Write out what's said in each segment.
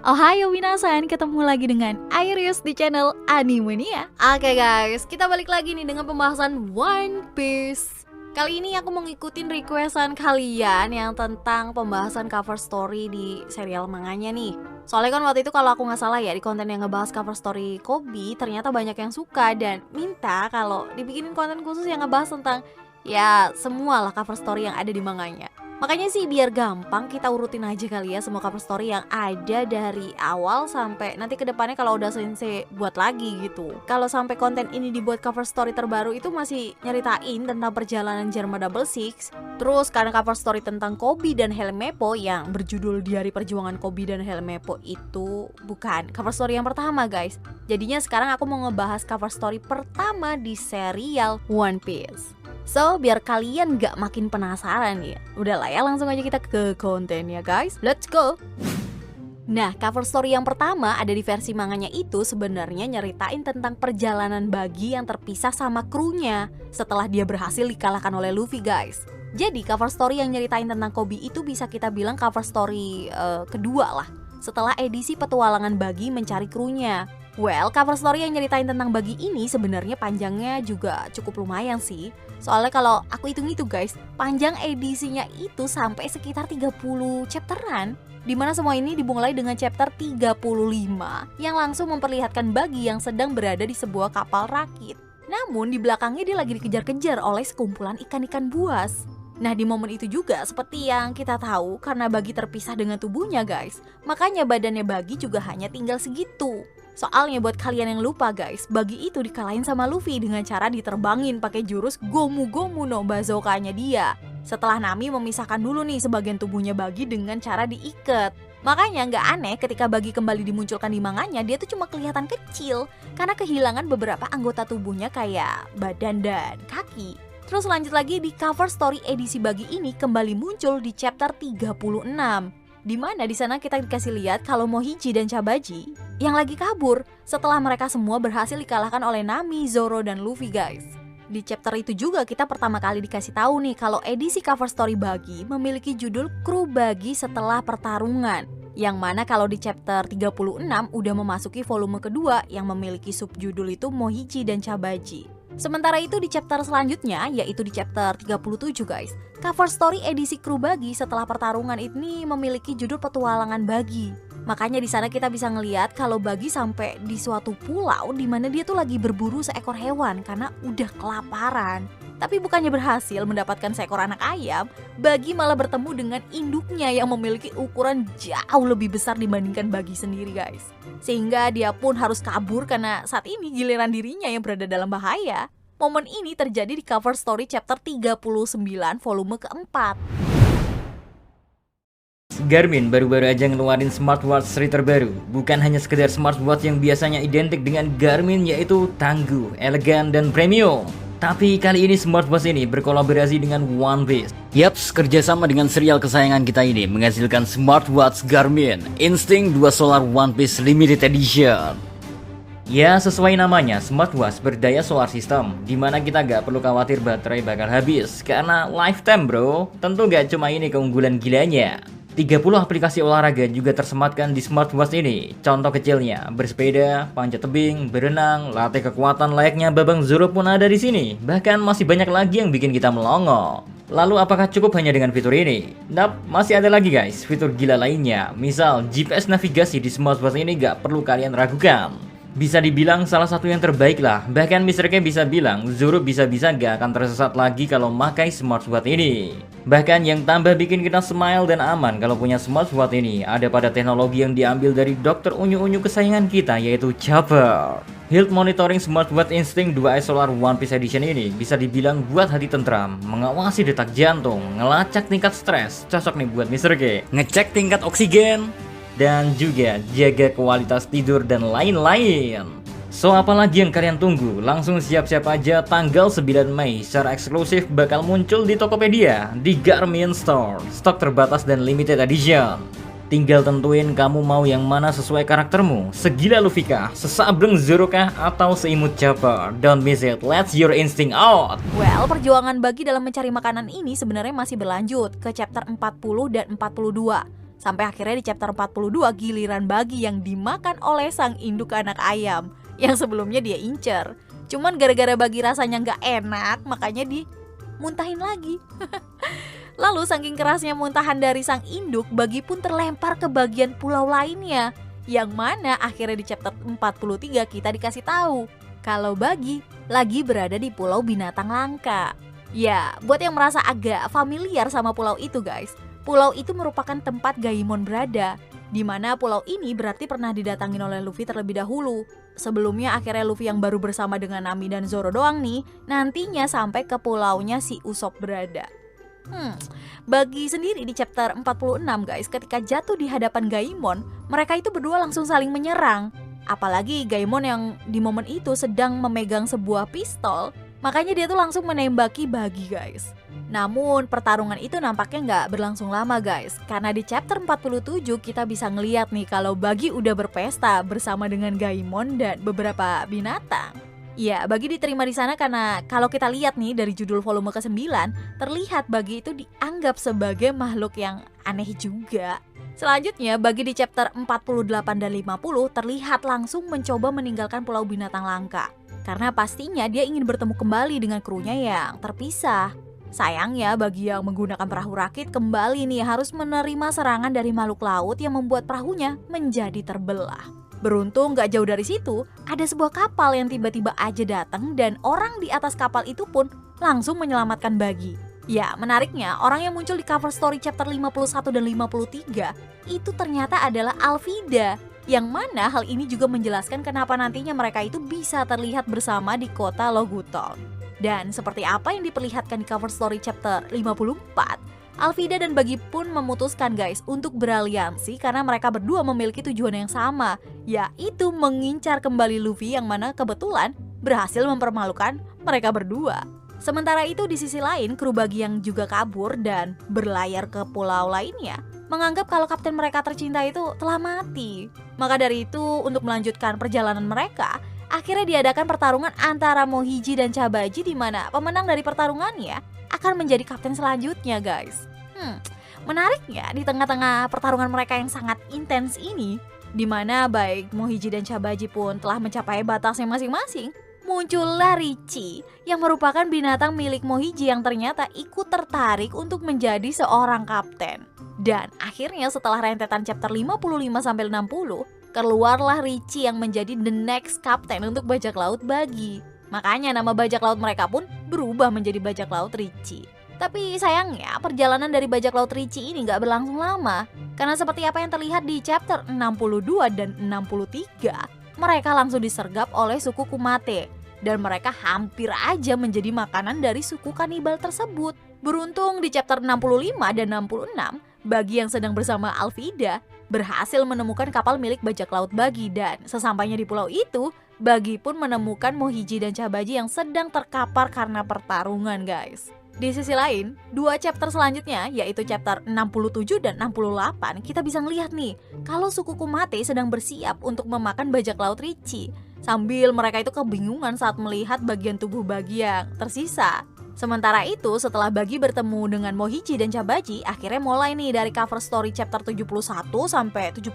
Ohayo minasan, ketemu lagi dengan Iris di channel Animania. Oke guys, kita balik lagi nih dengan pembahasan One Piece. Kali ini aku mau ngikutin requestan kalian yang tentang pembahasan cover story di serial manganya nih. Soalnya kan waktu itu kalau aku nggak salah ya, di konten yang ngebahas cover story Koby ternyata banyak yang suka dan minta kalau dibikinin konten khusus yang ngebahas tentang ya semua lah cover story yang ada di manganya. Makanya sih biar gampang kita urutin aja kali ya semua cover story yang ada dari awal sampai nanti kedepannya kalau udah sensei buat lagi gitu. Kalau sampai konten ini dibuat cover story terbaru itu masih nyeritain tentang perjalanan Germa Double Six. Terus karena cover story tentang Koby dan Helmeppo yang berjudul Diari Perjuangan Koby dan Helmeppo itu bukan cover story yang pertama guys. Jadinya sekarang aku mau ngebahas cover story pertama di serial One Piece. So, biar kalian gak makin penasaran ya, udahlah ya langsung aja kita ke konten ya guys. Let's go! Nah, cover story yang pertama ada di versi manganya itu sebenarnya nyeritain tentang perjalanan Buggy yang terpisah sama krunya setelah dia berhasil dikalahkan oleh Luffy guys. Jadi cover story yang nyeritain tentang Koby itu bisa kita bilang cover story kedua lah, setelah edisi petualangan Buggy mencari krunya. Well, cover story yang nyeritain tentang Buggy ini sebenarnya panjangnya juga cukup lumayan sih. Soalnya kalau aku hitung itu guys, panjang edisinya itu sampai sekitar 30 chapteran. Dimana semua ini dimulai dengan chapter 35 yang langsung memperlihatkan Buggy yang sedang berada di sebuah kapal rakit. Namun di belakangnya dia lagi dikejar-kejar oleh sekumpulan ikan-ikan buas. Nah di momen itu juga seperti yang kita tahu karena Buggy terpisah dengan tubuhnya guys, makanya badannya Buggy juga hanya tinggal segitu. Soalnya buat kalian yang lupa guys, Buggy itu dikalahin sama Luffy dengan cara diterbangin pakai jurus Gomu Gomu no Bazooka-nya dia. Setelah Nami memisahkan dulu nih sebagian tubuhnya Buggy dengan cara diikat. Makanya nggak aneh ketika Buggy kembali dimunculkan di manganya, dia tuh cuma kelihatan kecil karena kehilangan beberapa anggota tubuhnya kayak badan dan kaki. Terus lanjut lagi di cover story edisi Buggy ini kembali muncul di chapter 36. Dimana di sana kita dikasih lihat kalau Mohiji dan Cabaji yang lagi kabur setelah mereka semua berhasil dikalahkan oleh Nami, Zoro, dan Luffy guys. Di chapter itu juga kita pertama kali dikasih tahu nih kalau edisi cover story Buggy memiliki judul Kru Buggy Setelah Pertarungan. Yang mana kalau di chapter 36 udah memasuki volume kedua yang memiliki subjudul itu Mohiji dan Cabaji. Sementara itu di chapter selanjutnya, yaitu di chapter 37 guys, cover story edisi Kru Buggy Setelah Pertarungan ini memiliki judul Petualangan Buggy. Makanya di sana kita bisa ngelihat kalau Buggy sampai di suatu pulau di mana dia tuh lagi berburu seekor hewan karena udah kelaparan. Tapi bukannya berhasil mendapatkan seekor anak ayam, Buggy malah bertemu dengan induknya yang memiliki ukuran jauh lebih besar dibandingkan Buggy sendiri guys. Sehingga dia pun harus kabur karena saat ini giliran dirinya yang berada dalam bahaya. Momen ini terjadi di cover story chapter 39 volume keempat. Garmin baru-baru aja ngeluarin smartwatch seri terbaru. Bukan hanya sekedar smartwatch yang biasanya identik dengan Garmin, yaitu tangguh, elegan, dan premium. Tapi kali ini smartwatch ini berkolaborasi dengan One Piece. Yaps, kerjasama dengan serial kesayangan kita ini menghasilkan smartwatch Garmin Instinct 2 Solar One Piece Limited Edition. Ya, sesuai namanya, smartwatch berdaya solar system, dimana kita gak perlu khawatir baterai bakal habis, karena lifetime bro. Tentu gak cuma ini keunggulan gilanya. 30 aplikasi olahraga juga tersematkan di smartwatch ini. Contoh kecilnya, bersepeda, panjat tebing, berenang, latih kekuatan layaknya Babang Zoro pun ada di sini. Bahkan masih banyak lagi yang bikin kita melongo. Lalu apakah cukup hanya dengan fitur ini? Nope, masih ada lagi guys, fitur gila lainnya. Misal, GPS navigasi di smartwatch ini gak perlu kalian ragukan. Bisa dibilang salah satu yang terbaik lah. Bahkan Mr. K bisa bilang Zoro bisa-bisa gak akan tersesat lagi kalau memakai smartwatch ini. Bahkan yang tambah bikin kita smile dan aman kalau punya smartwatch ini ada pada teknologi yang diambil dari dokter unyu-unyu kesayangan kita, yaitu Chopper. Health Monitoring Smartwatch Instinct 2 Solar One Piece Edition ini bisa dibilang buat hati tentram, mengawasi detak jantung, ngelacak tingkat stres, cocok nih buat Mr. K, ngecek tingkat oksigen, dan juga jaga kualitas tidur dan lain-lain. So apalagi yang kalian tunggu? Langsung siap-siap aja, tanggal 9 Mei secara eksklusif bakal muncul di Tokopedia di Garmin Store. Stok terbatas dan limited edition. Tinggal tentuin kamu mau yang mana sesuai karaktermu. Segila Luffy kah, sesabreng Zoro kah, atau seimut Chopper? Don't miss it, let's your instinct out. Well, perjuangan Buggy dalam mencari makanan ini sebenarnya masih berlanjut ke chapter 40 dan 42. Sampai akhirnya di chapter 42 giliran Bagi yang dimakan oleh sang induk anak ayam yang sebelumnya dia incer. Cuman gara-gara Bagi rasanya nggak enak, makanya dimuntahin lagi. Lalu saking kerasnya muntahan dari sang induk, Bagi pun terlempar ke bagian pulau lainnya. Yang mana akhirnya di chapter 43 kita dikasih tahu kalau Bagi lagi berada di pulau binatang langka. Ya, buat yang merasa agak familiar sama pulau itu guys, pulau itu merupakan tempat Gaimon berada, di mana pulau ini berarti pernah didatangin oleh Luffy terlebih dahulu. Sebelumnya akhirnya Luffy yang baru bersama dengan Nami dan Zoro doang nih, nantinya sampai ke pulaunya si Usopp berada. Bagi sendiri di chapter 46 guys, ketika jatuh di hadapan Gaimon, mereka itu berdua langsung saling menyerang. Apalagi Gaimon yang di momen itu sedang memegang sebuah pistol, makanya dia tuh langsung menembaki Bagi guys. Namun pertarungan itu nampaknya nggak berlangsung lama guys, karena di chapter 47 kita bisa ngeliat nih kalau Bagi udah berpesta bersama dengan Gaimon dan beberapa binatang. Ya, Bagi diterima di sana karena kalau kita lihat nih dari judul volume ke-9, terlihat Bagi itu dianggap sebagai makhluk yang aneh juga. Selanjutnya, Bagi di chapter 48 dan 50 terlihat langsung mencoba meninggalkan pulau binatang langka. Karena pastinya dia ingin bertemu kembali dengan krunya yang terpisah. Sayangnya Bagi yang menggunakan perahu rakit kembali nih harus menerima serangan dari makhluk laut yang membuat perahunya menjadi terbelah. Beruntung gak jauh dari situ, ada sebuah kapal yang tiba-tiba aja datang dan orang di atas kapal itu pun langsung menyelamatkan Bagi. Ya, menariknya orang yang muncul di cover story chapter 51 dan 53 itu ternyata adalah Alvida. Yang mana hal ini juga menjelaskan kenapa nantinya mereka itu bisa terlihat bersama di kota Loguton. Dan seperti apa yang diperlihatkan di cover story chapter 54, Alvida dan Bagi pun memutuskan guys untuk beraliansi karena mereka berdua memiliki tujuan yang sama, yaitu mengincar kembali Luffy yang mana kebetulan berhasil mempermalukan mereka berdua. Sementara itu di sisi lain, kru Bagi yang juga kabur dan berlayar ke pulau lainnya menganggap kalau kapten mereka tercinta itu telah mati. Maka dari itu untuk melanjutkan perjalanan mereka, akhirnya diadakan pertarungan antara Mohiji dan Chabaji di mana pemenang dari pertarungannya akan menjadi kapten selanjutnya guys. Menariknya di tengah-tengah pertarungan mereka yang sangat intens ini, di mana baik Mohiji dan Chabaji pun telah mencapai batasnya masing-masing, muncullah Richie yang merupakan binatang milik Mohiji yang ternyata ikut tertarik untuk menjadi seorang kapten. Dan akhirnya setelah rentetan chapter 55 sampai 60, keluarlah Richie yang menjadi the next kapten untuk bajak laut Bagi. Makanya nama bajak laut mereka pun berubah menjadi bajak laut Richie. Tapi sayangnya perjalanan dari bajak laut Richie ini gak berlangsung lama. Karena seperti apa yang terlihat di chapter 62 dan 63, mereka langsung disergap oleh suku Kumate. Dan mereka hampir aja menjadi makanan dari suku kanibal tersebut. Beruntung di chapter 65 dan 66, Bagi yang sedang bersama Alvida berhasil menemukan kapal milik bajak laut Bagi. Dan sesampainya di pulau itu, Bagi pun menemukan Mohiji dan Chabaji yang sedang terkapar karena pertarungan guys. Di sisi lain, dua chapter selanjutnya yaitu chapter 67 dan 68 kita bisa ngelihat nih kalau suku Kumate sedang bersiap untuk memakan bajak laut Richie. Sambil mereka itu kebingungan saat melihat bagian tubuh Bagi yang tersisa. Sementara itu setelah Bagi bertemu dengan Mohiji dan Chabaji, akhirnya mulai nih dari cover story chapter 71 sampai 75,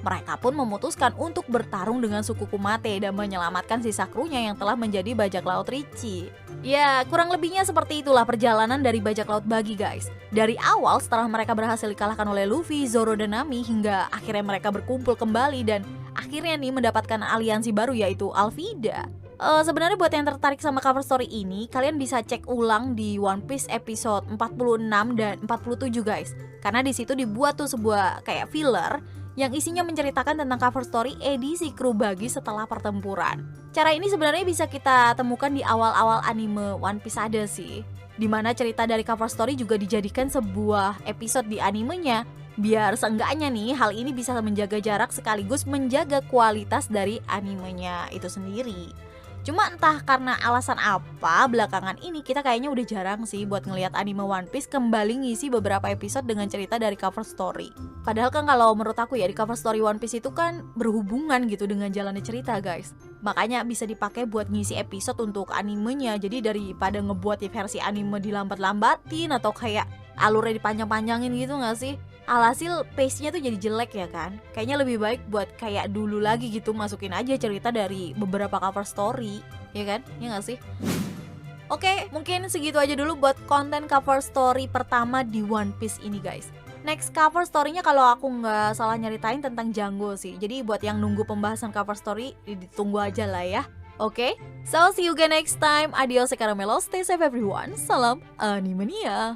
mereka pun memutuskan untuk bertarung dengan suku Kumate dan menyelamatkan sisa krunya yang telah menjadi bajak laut Richie. Ya, kurang lebihnya seperti itulah perjalanan dari bajak laut Bagi guys. Dari awal setelah mereka berhasil dikalahkan oleh Luffy, Zoro dan Nami hingga akhirnya mereka berkumpul kembali dan akhirnya nih mendapatkan aliansi baru yaitu Alvida. Sebenarnya buat yang tertarik sama cover story ini, kalian bisa cek ulang di One Piece episode 46 dan 47 guys. Karena di situ dibuat tuh sebuah kayak filler yang isinya menceritakan tentang cover story edisi kru Bagi setelah pertempuran. Cara ini sebenarnya bisa kita temukan di awal-awal anime One Piece ada sih. Dimana cerita dari cover story juga dijadikan sebuah episode di animenya. Biar seenggaknya nih hal ini bisa menjaga jarak sekaligus menjaga kualitas dari animenya itu sendiri. Cuma entah karena alasan apa belakangan ini kita kayaknya udah jarang sih buat ngelihat anime One Piece kembali ngisi beberapa episode dengan cerita dari cover story. Padahal kan kalau menurut aku ya di cover story One Piece itu kan berhubungan gitu dengan jalannya cerita guys. Makanya bisa dipakai buat ngisi episode untuk animenya. Jadi daripada ngebuat versi anime dilambat-lambatin atau kayak alurnya dipanjang-panjangin gitu gak sih? Alhasil pace-nya tuh jadi jelek ya kan. Kayaknya lebih baik buat kayak dulu lagi gitu, masukin aja cerita dari beberapa cover story, ya kan? Ya nggak sih? Oke, mungkin segitu aja dulu buat konten cover story pertama di One Piece ini guys. Next cover story-nya kalau aku nggak salah nyeritain tentang Django sih. Jadi buat yang nunggu pembahasan cover story, ditunggu aja lah ya. Oke, so see you again next time. Adios, Caramelo. Stay safe everyone. Salam Animania.